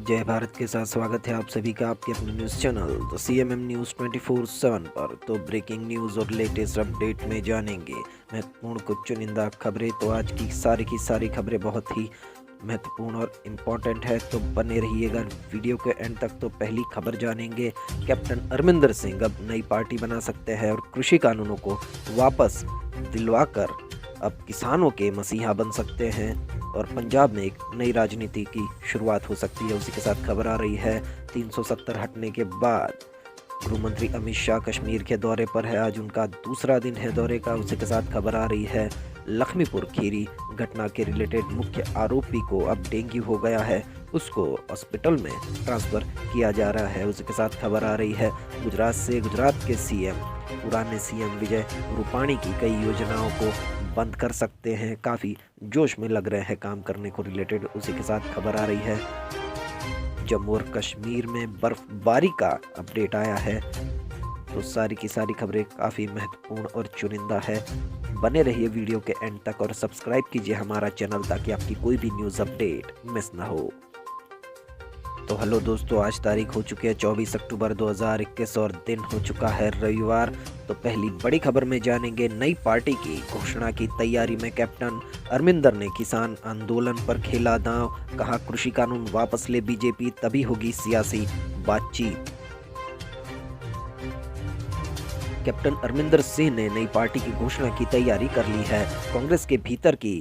जय भारत के साथ स्वागत है आप सभी का आपके अपने news channel the CMM news 24/7 पर। तो ब्रेकिंग न्यूज़ और लेटेस्ट अपडेट में जानेंगे महत्वपूर्ण कुछ चुनिंदा खबरें। तो आज की सारी खबरें बहुत ही महत्वपूर्ण और इम्पोर्टेंट है, तो बने रहिएगा वीडियो के एंड तक। तो पहली खबर जानेंगे, कैप्टन अमरिंदर सिंह अब नई पार्टी बना सकते हैं और कृषि कानूनों को वापस दिलवाकर अब किसानों के मसीहा बन सकते हैं और पंजाब में एक नई राजनीति की शुरुआत हो सकती है। उसी के साथ खबर आ रही है 370 हटने के बाद गृह मंत्री अमित शाह कश्मीर के दौरे पर है। आज उनका दूसरा दिन है दौरे का। उसी के साथ खबर आ रही है लखीमपुर खीरी घटना के रिलेटेड मुख्य आरोपी को अब डेंगू हो गया है, उसको हॉस्पिटल में ट्रांसफ़र किया जा रहा है। उसी के साथ खबर आ रही है गुजरात के सीएम पुराने सीएम विजय रूपाणी की कई योजनाओं को बंद कर सकते हैं, काफ़ी जोश में लग रहे हैं काम करने को रिलेटेड। उसी के साथ खबर आ रही है जम्मू और कश्मीर में बर्फबारी का अपडेट आया है। तो सारी की सारी खबरें काफ़ी महत्वपूर्ण और चुनिंदा है। बने रहिए वीडियो के एंड तक और सब्सक्राइब कीजिए हमारा चैनल ताकि आपकी कोई भी न्यूज़ अपडेट मिस ना हो। तो हेलो दोस्तों, आज तारीख हो चुकी है 24 अक्टूबर 2021 और दिन हो चुका है रविवार। तो पहली बड़ी खबर में जानेंगे, नई पार्टी की घोषणा की तैयारी में कैप्टन अमरिंदर ने किसान आंदोलन पर खेला दांव, कहा कृषि कानून वापस ले बीजेपी तभी होगी सियासी बातचीत। कैप्टन अमरिंदर सिंह ने नई पार्टी की घोषणा की तैयारी कर ली है। कांग्रेस के भीतर की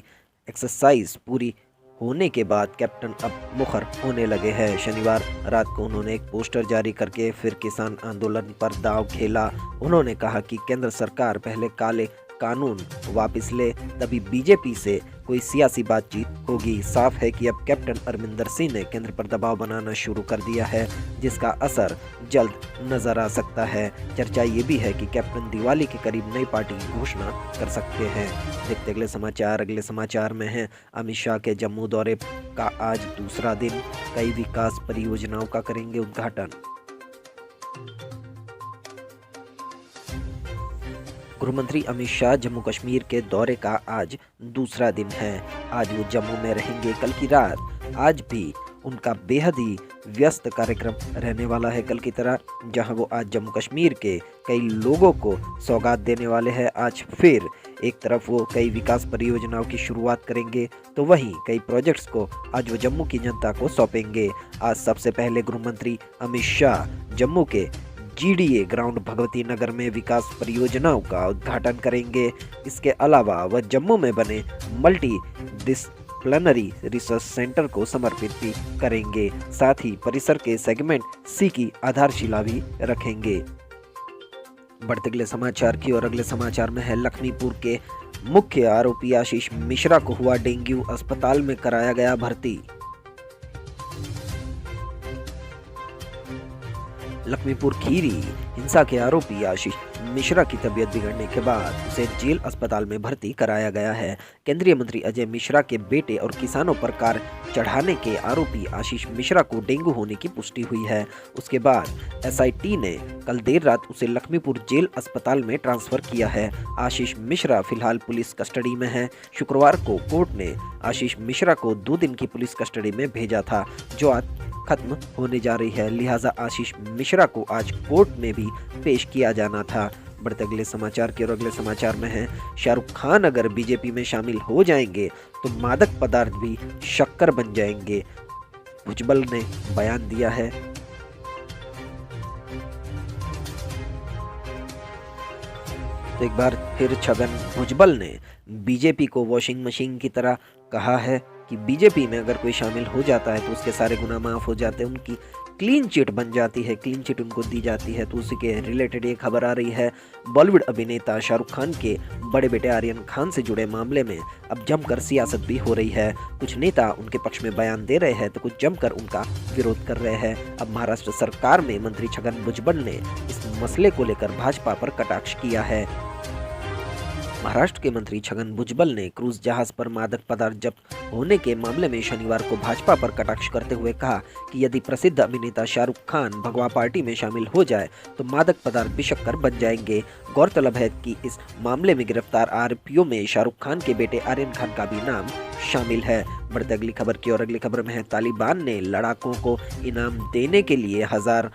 एक्सरसाइज पूरी होने के बाद कैप्टन अब मुखर होने लगे हैं। शनिवार रात को उन्होंने एक पोस्टर जारी करके फिर किसान आंदोलन पर दांव खेला। उन्होंने कहा कि केंद्र सरकार पहले काले कानून वापस ले तभी बीजेपी से कोई सियासी बातचीत होगी। साफ है कि अब कैप्टन अमरिंदर सिंह ने केंद्र पर दबाव बनाना शुरू कर दिया है, जिसका असर जल्द नजर आ सकता है। चर्चा ये भी है कि कैप्टन दिवाली के करीब नई पार्टी की घोषणा कर सकते हैं। देखते अगले समाचार में है, अमित शाह के जम्मू दौरे का आज दूसरा दिन, कई विकास परियोजनाओं का करेंगे उद्घाटन। गृह मंत्री अमित शाह जम्मू कश्मीर के दौरे का आज दूसरा दिन है। आज वो जम्मू में रहेंगे कल की रात। आज भी उनका बेहद ही व्यस्त कार्यक्रम रहने वाला है कल की तरह, जहां वो आज जम्मू कश्मीर के कई लोगों को सौगात देने वाले हैं। आज फिर एक तरफ वो कई विकास परियोजनाओं की शुरुआत करेंगे तो वहीं कई प्रोजेक्ट्स को आज वो जम्मू की जनता को सौंपेंगे। आज सबसे पहले गृह मंत्री अमित शाह जम्मू के GDA ग्राउंड भगवती नगर में विकास परियोजनाओं का उद्घाटन करेंगे। इसके अलावा वह जम्मू में बने मल्टी डिसिप्लिनरी रिसर्च सेंटर को समर्पित भी करेंगे। साथ ही परिसर के सेगमेंट C की आधारशिला भी रखेंगे। बढ़ते अगले समाचार की और अगले समाचार में है, लखीमपुर के मुख्य आरोपी आशीष मिश्रा को हुआ डेंगू, अस्पताल में कराया गया भर्ती। लखीमपुर खीरी हिंसा के आरोपी आशीष मिश्रा की तबीयत बिगड़ने के बाद उसे जेल अस्पताल में भर्ती कराया गया है। केंद्रीय मंत्री अजय मिश्रा के बेटे और किसानों पर कार चढ़ाने के आरोपी आशीष मिश्रा को डेंगू होने की पुष्टि हुई है। उसके बाद SIT ने कल देर रात उसे लखीमपुर जेल अस्पताल में ट्रांसफर किया है। आशीष मिश्रा फिलहाल पुलिस कस्टडी में है। शुक्रवार को कोर्ट ने आशीष मिश्रा को 2 दिन की पुलिस कस्टडी में भेजा था, जो आज खत्म होने जा रही है। लिहाजा आशीष मिश्रा को आज कोर्ट में भी पेश किया जाना था। बढ़ते अगले समाचार की और अगले समाचार में है, शाहरुख खान अगर बीजेपी में शामिल हो जाएंगे तो मादक पदार्थ भी शक्कर बन जाएंगे, भुजबल ने बयान दिया है। तो एक बार फिर छगन भुजबल ने बीजेपी को वॉशिंग मशीन की तरह कहा है कि बीजेपी में अगर कोई शामिल हो जाता है तो उसके सारे गुनाह माफ़ हो जाते हैं, उनकी क्लीन चिट बन जाती है, क्लीन चिट उनको दी जाती है। तो उसी के रिलेटेड ये खबर आ रही है, बॉलीवुड अभिनेता शाहरुख खान के बड़े बेटे आर्यन खान से जुड़े मामले में अब जमकर सियासत भी हो रही है। कुछ नेता उनके पक्ष में बयान दे रहे हैं तो कुछ जमकर उनका विरोध कर रहे हैं। अब महाराष्ट्र सरकार में मंत्री छगन भुजबल ने इस मसले को लेकर भाजपा पर कटाक्ष किया है। महाराष्ट्र के मंत्री छगन भुजबल ने क्रूज जहाज पर मादक पदार्थ जब्त होने के मामले में शनिवार को भाजपा पर कटाक्ष करते हुए कहा कि यदि प्रसिद्ध अभिनेता शाहरुख खान भगवा पार्टी में शामिल हो जाए तो मादक पदार्थ बिशक्कर बन जाएंगे। गौरतलब है कि इस मामले में गिरफ्तार आरोपियों में शाहरुख खान के बेटे आर्यन खान का भी नाम शामिल है। बढ़ते अगली खबर की और अगली खबर में है, तालिबान ने लड़ाकों को इनाम देने के लिए 1000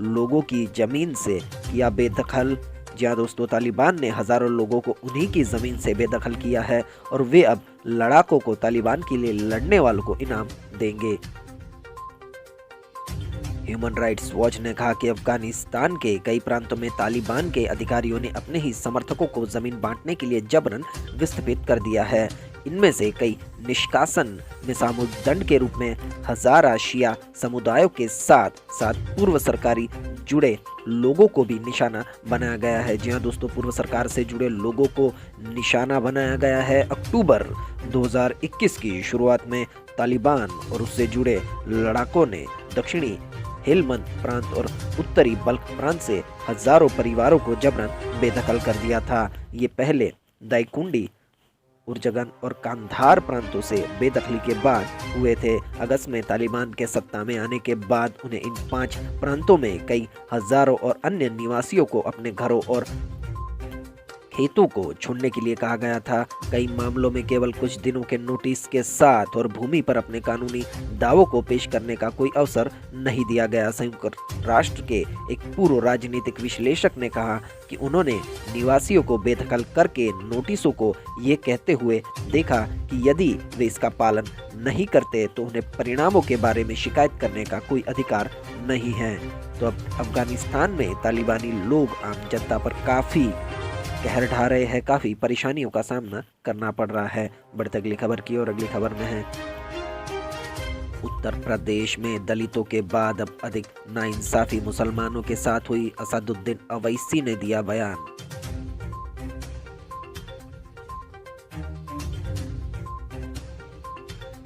लोगों की जमीन से किया बेदखल। जी हाँ दोस्तों, तालिबान ने हजारों लोगों को उन्हीं की जमीन से बेदखल किया है और वे अब लड़ाकों को तालिबान के लिए लड़ने वालों को इनाम देंगे। ह्यूमन राइट्स वॉच ने कहा कि अफगानिस्तान के कई प्रांतों में तालिबान के अधिकारियों ने अपने ही समर्थकों को जमीन बांटने के लिए जबरन विस्थापित कर दिया है। इनमें से कई निष्कासन में सामूहिक दंड के रूप में हजारा शिया समुदायों के साथ साथ पूर्व सरकारी जुड़े लोगों को भी निशाना बनाया गया है। जी हाँ दोस्तों, पूर्व सरकार से जुड़े लोगों को निशाना बनाया गया है। अक्टूबर 2021 की शुरुआत में तालिबान और उससे जुड़े लड़ाकों ने दक्षिणी हेलमंद प्रांत और उत्तरी बल्ख प्रांत से हजारों परिवारों को जबरन बेदखल कर दिया था। ये पहले दाइकुंडी, उर्जगन और कांधार प्रांतों से बेदखली के बाद हुए थे। अगस्त में तालिबान के सत्ता में आने के बाद उन्हें इन 5 प्रांतों में कई हजारों और अन्य निवासियों को अपने घरों और खेतों को छोड़ने के लिए कहा गया था। कई मामलों में केवल कुछ दिनों के नोटिस के साथ और भूमि पर अपने कानूनी दावों को पेश करने का कोई अवसर नहीं दिया गया। संयुक्त राष्ट्र के एक पूर्व राजनीतिक विश्लेषक ने कहा कि उन्होंने निवासियों को बेदखल करके नोटिसों को ये कहते हुए देखा कि यदि वे इसका पालन नहीं करते तो उन्हें परिणामों के बारे में शिकायत करने का कोई अधिकार नहीं है। तो अब अफगानिस्तान में तालिबानी लोग आम जनता पर काफ़ी कहर ढा रहे हैं, काफ़ी परेशानियों का सामना करना पड़ रहा है। बढ़ते अगली खबर की और अगली खबर में है, उत्तर प्रदेश में दलितों के बाद अब अधिक नाइंसाफी मुसलमानों के साथ हुई। असदुद्दीन अवैसी ने दिया बयान।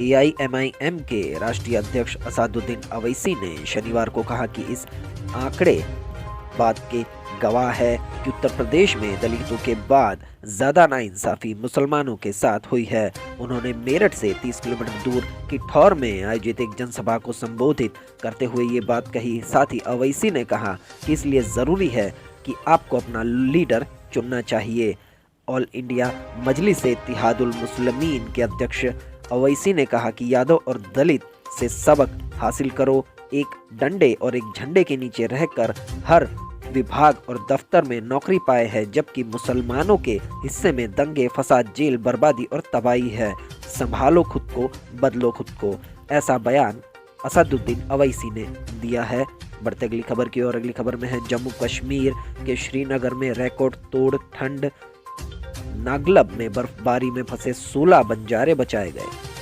AIMIM के राष्ट्रीय अध्यक्ष असदुद्दीन अवैसी ने शनिवार को कहा कि इस आंकड़े बात के गवाह है कि उत्तर प्रदेश में दलितों के बाद ज्यादा नाइंसाफी मुसलमानों के साथ हुई है। उन्होंने मेरठ से 30 किलोमीटर दूर किठौर में आयोजित एक जनसभा को संबोधित करते हुए ये बात कही। साथ ही अवैसी ने कहा कि इसलिए जरूरी है कि आपको अपना लीडर चुनना चाहिए। ऑल इंडिया मजलिस इत्तेहादुल मुस्लिमीन के अध्यक्ष अवैसी ने कहा कि यादव और दलित से सबक हासिल करो। एक डंडे और एक झंडे के नीचे रहकर हर विभाग और दफ्तर में नौकरी पाए हैं, जबकि मुसलमानों के हिस्से में दंगे, फसाद, जेल, बर्बादी और तबाही है। संभालो खुद को, बदलो खुद को। ऐसा बयान असदुद्दीन अवैसी ने दिया है। बढ़ते अगली खबर की और अगली खबर में है, जम्मू कश्मीर के श्रीनगर में रिकॉर्ड तोड़ ठंड। नागलब में बर्फबारी में फंसे 16 बंजारे बचाए गए।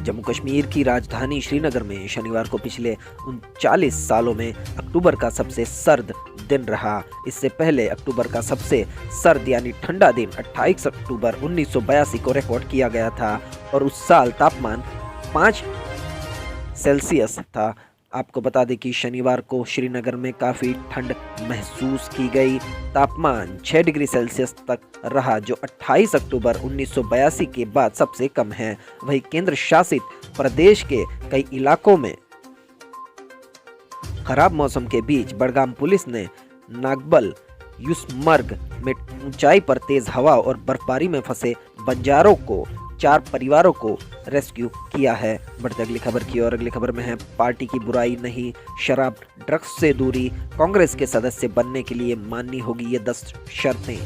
जम्मू कश्मीर की राजधानी श्रीनगर में शनिवार को पिछले 39 सालों में अक्टूबर का सबसे सर्द दिन रहा। इससे पहले अक्टूबर का सबसे सर्द यानी ठंडा दिन 28 अक्टूबर 1982 को रिकॉर्ड किया गया था और उस साल तापमान 5 सेल्सियस था। आपको बता दें कि शनिवार को श्रीनगर में काफ़ी ठंड महसूस की गई। तापमान 6 डिग्री सेल्सियस तक रहा, जो 28 अक्टूबर 1982 के बाद सबसे कम है। वहीं केंद्र शासित प्रदेश के कई इलाकों में खराब मौसम के बीच बडगाम पुलिस ने नागबल युसमर्ग में ऊंचाई पर तेज हवा और बर्फबारी में फंसे बंजारों को 4 परिवारों को रेस्क्यू किया है। बढ़ते अगली खबर की और अगली खबर में है, पार्टी की बुराई नहीं, शराब ड्रग्स से दूरी। कांग्रेस के सदस्य बनने के लिए माननी होगी ये 10 शर्तें।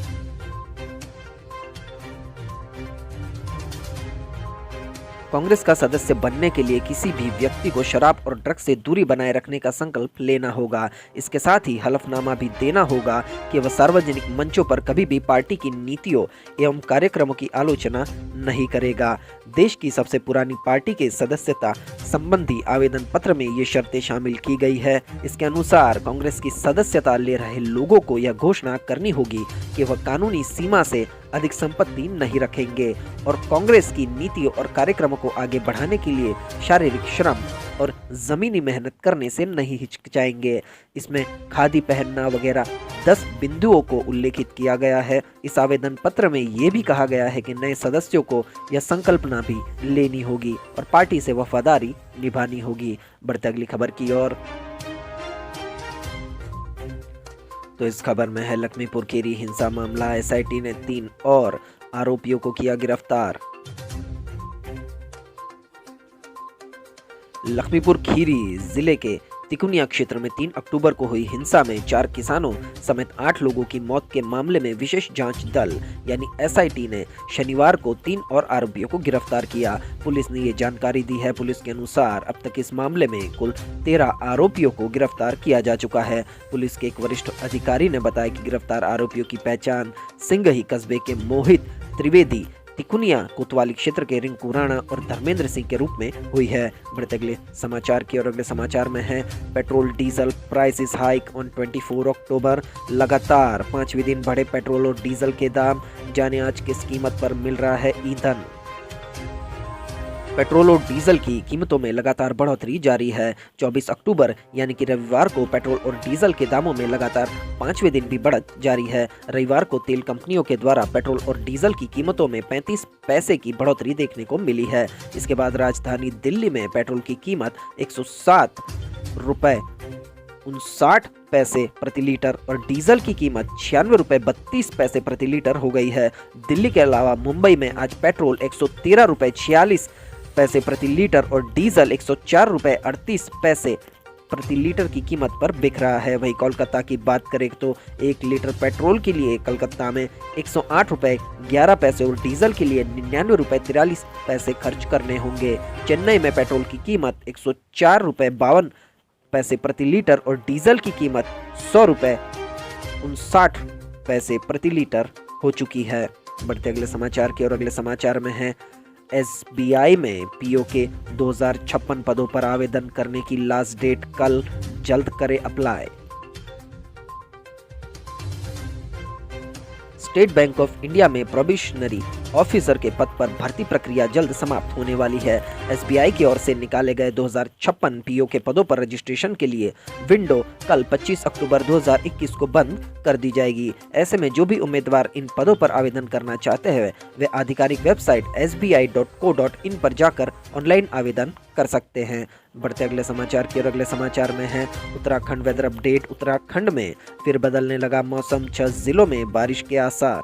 कांग्रेस का सदस्य बनने के लिए किसी भी व्यक्ति को शराब और ड्रग्स से दूरी बनाए रखने का संकल्प लेना होगा। इसके साथ ही हलफनामा भी देना होगा कि वह सार्वजनिक मंचों पर कभी भी पार्टी की नीतियों एवं कार्यक्रमों की आलोचना नहीं करेगा। देश की सबसे पुरानी पार्टी के सदस्यता संबंधी आवेदन पत्र में ये शर्तें शामिल की गई है। इसके अनुसार कांग्रेस की सदस्यता ले रहे लोगों को यह घोषणा करनी होगी कि वह कानूनी सीमा से अधिक संपत्ति नहीं रखेंगे और कांग्रेस की नीतियों और कार्यक्रमों को आगे बढ़ाने के लिए शारीरिक श्रम और ज़मीनी मेहनत करने से नहीं हिचकिचाएंगे। इसमें खादी पहनना वगैरह 10 बिंदुओं को उल्लेखित किया गया है। इस आवेदन पत्र में ये भी कहा गया है कि नए सदस्यों को यह संकल्पना भी लेनी होगी और पार्टी से वफादारी निभानी होगी। बढ़ते अगली खबर की ओर। तो इस खबर में है लखीमपुर खीरी हिंसा मामला, एसआईटी ने 3 और आरोपियों को किया गिरफ्तार। लखीमपुर खीरी जिले के तिकुनिया क्षेत्र में 3 अक्टूबर को हुई हिंसा में 4 किसानों समेत 8 लोगों की मौत के मामले में विशेष जांच दल यानी एसआईटी ने शनिवार को 3 और आरोपियों को गिरफ्तार किया। पुलिस ने ये जानकारी दी है। पुलिस के अनुसार अब तक इस मामले में कुल 13 आरोपियों को गिरफ्तार किया जा चुका है। पुलिस के एक वरिष्ठ अधिकारी ने बताया कि गिरफ्तार आरोपियों की पहचान सिंगही कस्बे के मोहित त्रिवेदी, तिकुनिया कोतवाली क्षेत्र के रिंकू राणा और धर्मेंद्र सिंह के रूप में हुई है। बढ़ते अगले समाचार की और अगले समाचार में है petrol diesel prices hike on 24 अक्टूबर। लगातार 5वें दिन बढ़े पेट्रोल और डीजल के दाम। जाने आज किस कीमत पर मिल रहा है ईंधन। पेट्रोल और डीजल की कीमतों में लगातार बढ़ोतरी जारी है। 24 अक्टूबर यानी कि रविवार को पेट्रोल और डीजल के दामों में लगातार 5वें दिन भी बढ़त जारी है। रविवार को तेल कंपनियों के द्वारा पेट्रोल और डीजल की कीमतों में 35 पैसे की बढ़ोतरी देखने को मिली है। इसके बाद राजधानी दिल्ली में पेट्रोल की कीमत 107 रुपए 59 पैसे प्रति लीटर और डीजल की कीमत 96 रुपए 32 पैसे प्रति लीटर हो गई है। दिल्ली के अलावा मुंबई में आज पेट्रोल 113 रुपए 46 पैसे प्रति लीटर और डीजल 104 रुपए 38 पैसे प्रति लीटर की कीमत पर बिक रहा है। वहीं कोलकाता की बात करें तो 1 लीटर पेट्रोल के लिए कोलकाता में 108 रुपए 11 पैसे और डीजल के लिए 99 रुपए 43 पैसे खर्च करने होंगे। चेन्नई में पेट्रोल की कीमत 104 रुपए 52 पैसे प्रति लीटर और डीजल की कीमत 100 रुपए 59 पैसे प्रति लीटर हो चुकी है। बढ़ते अगले समाचार की और अगले समाचार में है एसबीआई में पीओ के 2056 पदों पर आवेदन करने की लास्ट डेट कल, जल्द करे apply. State bank of India में प्रोबेशनरी ऑफिसर के पद पर भर्ती प्रक्रिया जल्द समाप्त होने वाली है। एसबीआई की ओर से निकाले गए 2056 पीओ के पदों पर रजिस्ट्रेशन के लिए विंडो कल 25 अक्टूबर 2021 को बंद कर दी जाएगी। ऐसे में जो भी उम्मीदवार इन पदों पर आवेदन करना चाहते हैं वे आधिकारिक वेबसाइट sbi.co.in पर जाकर ऑनलाइन आवेदन कर सकते हैं। बढ़ते अगले समाचार की और अगले समाचार में है उत्तराखंड वेदर अपडेट। उत्तराखंड में फिर बदलने लगा मौसम, 6 जिलों में बारिश के आसार।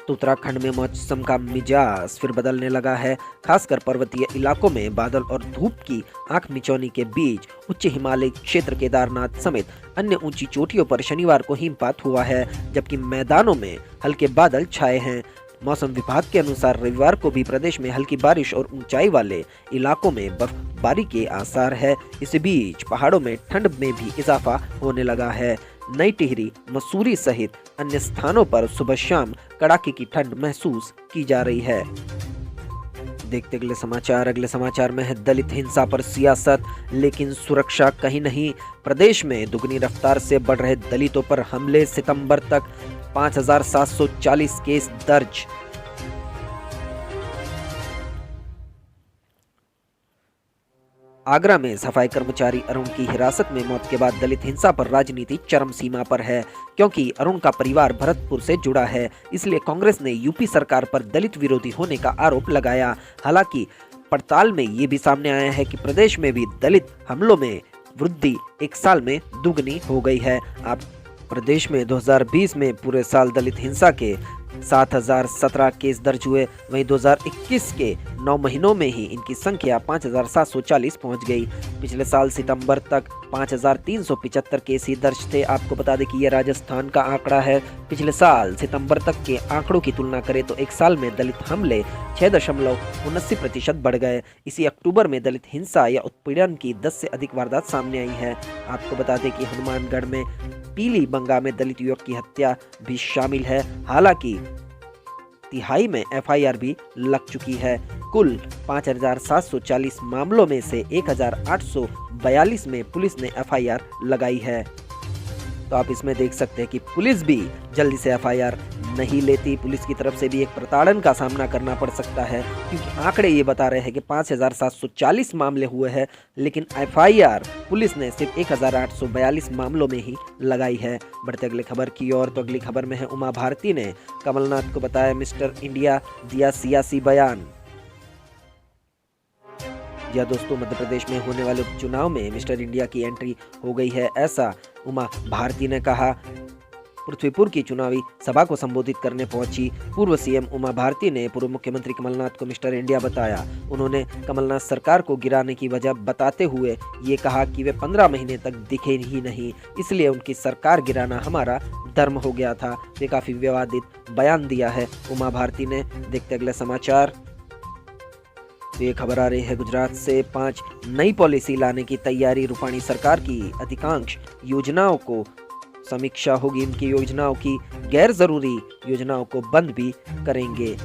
तो उत्तराखंड में मौसम का मिजाज फिर बदलने लगा है। खासकर पर्वतीय इलाकों में बादल और धूप की आंख मिचौनी के बीच उच्च हिमालय क्षेत्र केदारनाथ समेत अन्य ऊंची चोटियों पर शनिवार को हिमपात हुआ है, जबकि मैदानों में हल्के बादल छाए हैं। मौसम विभाग के अनुसार रविवार को भी प्रदेश में हल्की बारिश और ऊंचाई वाले इलाकों में बर्फबारी के आसार है। इस बीच पहाड़ों में ठंड में भी इजाफा होने लगा है। नई टिहरी, मसूरी सहित अन्य स्थानों पर सुबह शाम कड़ाके की ठंड महसूस की जा रही है। देखते अगले समाचार। अगले समाचार में है दलित हिंसा पर सियासत लेकिन सुरक्षा कहीं नहीं। प्रदेश में दुगनी रफ्तार से बढ़ रहे दलितों पर हमले, सितंबर तक 5740 केस दर्ज। आगरा में सफाई कर्मचारी अरुण की हिरासत में मौत के बाद दलित हिंसा पर राजनीति चरम सीमा पर है। क्योंकि अरुण का परिवार भरतपुर से जुड़ा है, इसलिए कांग्रेस ने यूपी सरकार पर दलित विरोधी होने का आरोप लगाया। हालांकि पड़ताल में ये भी सामने आया है कि प्रदेश में भी दलित हमलों में वृद्धि 1 साल में दुगनी हो गई है। आप प्रदेश में 2020 में पूरे साल दलित हिंसा के 7017 केस दर्ज हुए। वहीं 2021 के 9 महीनों में ही इनकी संख्या 5740 पहुंच गई। पिछले साल सितंबर तक 5375 केस ही दर्ज थे। आपको बता दें कि यह राजस्थान का आंकड़ा है। पिछले साल सितंबर तक के आंकड़ों की तुलना करें तो 1 साल में दलित हमले 6.79% बढ़ गए। इसी अक्टूबर में दलित हिंसा या उत्पीड़न की 10 से अधिक वारदात सामने आई है। आपको बता दें कि हनुमानगढ़ में पीली बंगा में दलित युवक की हत्या भी शामिल है। हालांकि तिहाई में एफआईआर भी लग चुकी है। कुल 5740 मामलों में से 1842 में पुलिस ने एफआईआर लगाई है। तो आप इसमें देख सकते हैं कि पुलिस भी जल्दी से एफआईआर नहीं लेती। पुलिस की तरफ से भी एक प्रताड़न का सामना करना पड़ सकता है, क्योंकि आंकड़े ये बता रहे हैं कि 5740 मामले हुए हैं, लेकिन एफआईआर पुलिस ने सिर्फ 1842 मामलों में ही लगाई है। बढ़ते अगले खबर की ओर, तो अगली खबर में है उमा भारती ने कमलनाथ को बताया मिस्टर इंडिया, दिया सियासी बयान। या दोस्तों, मध्य प्रदेश में होने वाले उपचुनाव में मिस्टर इंडिया की एंट्री हो गई है, ऐसा उमा भारती ने कहा। पृथ्वीपुर की चुनावी सभा को संबोधित करने पहुंची पूर्व सीएम उमा भारती ने पूर्व मुख्यमंत्री कमलनाथ को मिस्टर इंडिया बताया। उन्होंने कमलनाथ सरकार को गिराने की वजह बताते हुए ये कहा कि वे 15 महीने तक दिखे ही नहीं, इसलिए उनकी सरकार गिराना हमारा धर्म हो गया था। वे काफी विवादित बयान दिया है उमा भारती ने। देखते अगले समाचार। तो ये खबर आ रही है गुजरात से। 5 नई पॉलिसी लाने की तैयारी रूपाणी सरकार की। अधिकांश योजनाओं को समीक्षा होगी, इनकी योजनाओं की गैर जरूरी योजनाओं को बंद भी करेंगे।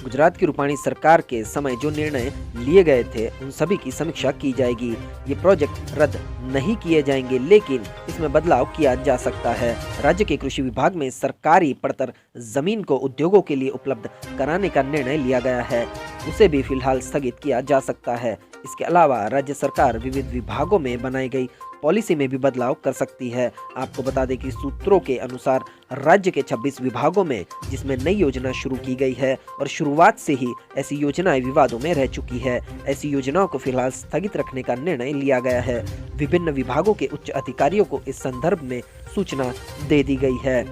गुजरात की रूपाणी सरकार के समय जो निर्णय लिए गए थे उन सभी की समीक्षा की जाएगी। ये प्रोजेक्ट रद्द नहीं किए जाएंगे, लेकिन इसमें बदलाव किया जा सकता है। राज्य के कृषि विभाग में सरकारी पड़तर जमीन को उद्योगों के लिए उपलब्ध कराने का निर्णय लिया गया है, उसे भी फिलहाल स्थगित किया जा सकता है। इसके अलावा राज्य सरकार विविध विभागों में बनाई गई पॉलिसी में भी बदलाव कर सकती है। आपको बता दें कि सूत्रों के अनुसार राज्य के 26 विभागों में जिसमें नई योजना शुरू की गई है और शुरुआत से ही ऐसी योजनाएं विवादों में रह चुकी है। ऐसी योजनाओं को फिलहाल स्थगित रखने का निर्णय लिया गया है। विभिन्न विभागों के उच्च अधिकारियों को इस संदर्भ में सूचना दे दी गई है।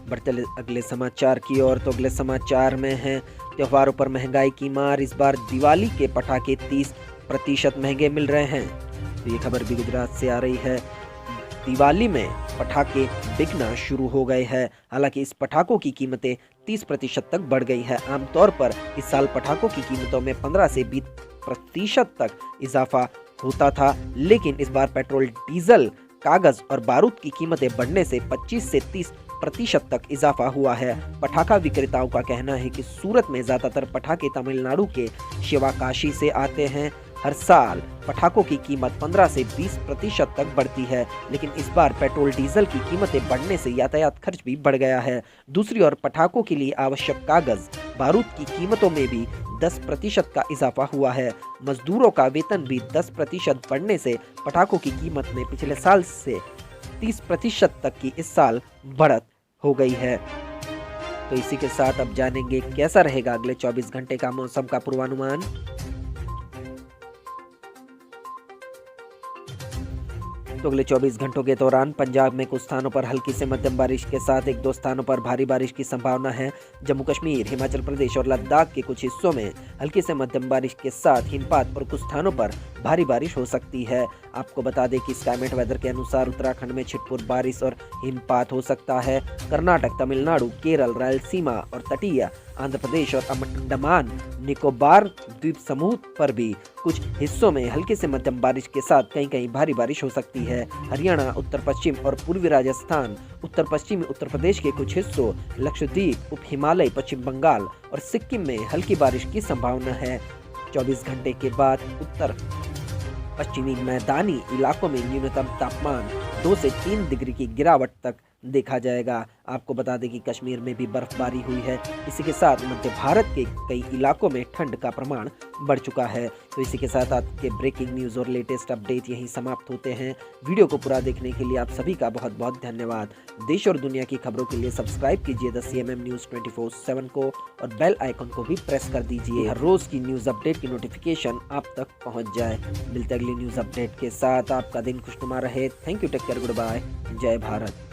बढ़ते अगले समाचार की ओर, तो अगले समाचार में है त्योहारों पर महंगाई की मार। इस बार दिवाली के पटाखे 30% महंगे मिल रहे हैं। तो ये खबर भी गुजरात से आ रही है। दिवाली में पटाखे बिकना शुरू हो गए हैं। हालांकि इस पटाखों की कीमतें 30% तक बढ़ गई है। आमतौर पर इस साल पटाखों की कीमतों में 15 से 20% तक इजाफा होता था, लेकिन इस बार पेट्रोल, डीजल, कागज और बारूद की कीमतें बढ़ने से 25 से 30% तक इजाफा हुआ है। पटाखा विक्रेताओं का कहना है कि सूरत में ज्यादातर पटाखे तमिलनाडु के शिवकाशी से आते हैं। हर साल पटाखों की कीमत 15 से 20% तक बढ़ती है, लेकिन इस बार पेट्रोल, डीजल की कीमतें बढ़ने से यातायात खर्च भी बढ़ गया है। दूसरी ओर पटाखों के लिए आवश्यक कागज, बारूद की कीमतों में भी 10% का इजाफा हुआ है। मजदूरों का वेतन भी 10% बढ़ने से पटाखों की कीमत में पिछले साल से 30% तक की इस साल बढ़त हो गई है। तो इसी के साथ अब जानेंगे कैसा रहेगा अगले 24 घंटे का मौसम का पूर्वानुमान। तो अगले 24 घंटों के दौरान पंजाब में कुछ स्थानों पर हल्की से मध्यम बारिश के साथ 1-2 स्थानों पर भारी बारिश की संभावना है। जम्मू कश्मीर, हिमाचल प्रदेश और लद्दाख के कुछ हिस्सों में हल्की से मध्यम बारिश के साथ हिमपात और कुछ स्थानों पर भारी बारिश हो सकती है। आपको बता दें कि स्काईमेट वेदर के अनुसार उत्तराखंड में छिटपुर बारिश और हिमपात हो सकता है। कर्नाटक, तमिलनाडु, केरल, रायलसीमा और तटीय आंध्र प्रदेश और अंडमान निकोबार द्वीप समूह पर भी कुछ हिस्सों में हल्की से मध्यम बारिश के साथ कहीं कहीं भारी बारिश हो सकती है। हरियाणा, उत्तर पश्चिम और पूर्वी राजस्थान, उत्तर पश्चिमी उत्तर प्रदेश के कुछ हिस्सों, लक्षद्वीप, उप हिमालय, पश्चिम बंगाल और सिक्किम में हल्की बारिश की संभावना है। 24 घंटे के बाद उत्तर पश्चिमी मैदानी इलाकों में न्यूनतम तापमान 2 से 3 डिग्री की गिरावट तक देखा जाएगा। आपको बता दें कि कश्मीर में भी बर्फबारी हुई है। इसी के साथ मध्य भारत के कई इलाकों में ठंड का प्रमाण बढ़ चुका है। तो इसी के साथ आपके ब्रेकिंग न्यूज़ और लेटेस्ट अपडेट यहीं समाप्त होते हैं। वीडियो को पूरा देखने के लिए आप सभी का बहुत बहुत धन्यवाद। देश और दुनिया की खबरों के लिए सब्सक्राइब कीजिए द CMM न्यूज़ 24/7 को और बेल आइकन को भी प्रेस कर दीजिए। हर रोज की न्यूज़ अपडेट की नोटिफिकेशन आप तक पहुँच जाए। मिलते अगली न्यूज़ अपडेट के साथ। आपका दिन खुशनुमा रहे। Thank you, take care, good bye, जय भारत।